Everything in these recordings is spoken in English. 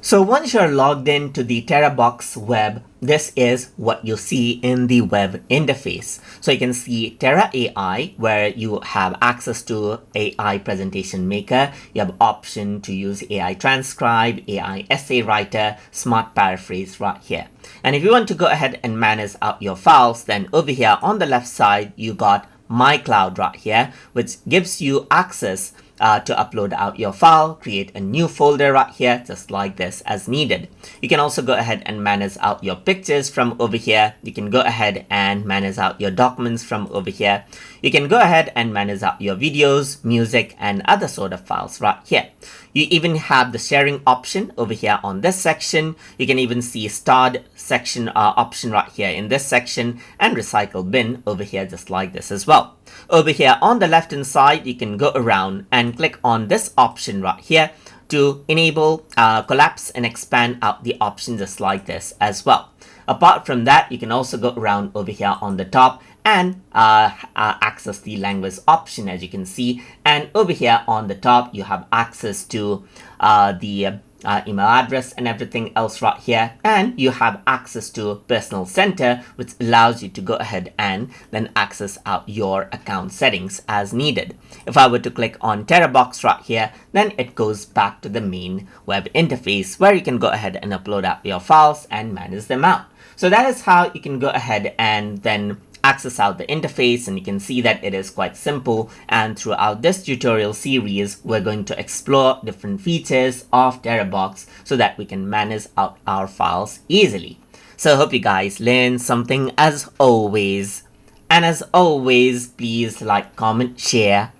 So once you're logged into the Terabox web, this is what you see in the web interface. So you can see Tera AI, where you have access to AI presentation maker. You have option to use AI transcribe, AI essay writer, smart paraphrase right here. And if you want to go ahead and manage out your files, then over here on the left side, you got My Cloud right here, which gives you access to upload out your file, create a new folder right here, just like this as needed. You can also go ahead and manage out your pictures from over here. You can go ahead and manage out your documents from over here. You can go ahead and manage out your videos, music, and other sort of files right here. You even have the sharing option over here on this section. You can even see starred section option right here in this section, and recycle bin over here just like this as well. Over here on the left hand side, you can go around and click on this option right here to enable collapse and expand out the option just like this as well. Apart from that, you can also go around over here on the top and access the language option, as you can see. And over here on the top, you have access to the email address and everything else right here, and you have access to personal center, which allows you to go ahead and then access out your account settings as needed. If I were to click on Terabox right here, then it goes back to the main web interface where you can go ahead and upload out your files and manage them out. So that is how you can go ahead and then access out the interface, and you can see that it is quite simple. And throughout this tutorial series, we're going to explore different features of Terabox so that we can manage out our files easily. So I hope you guys learned something as always. And as always, please like, comment, share,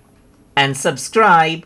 and subscribe.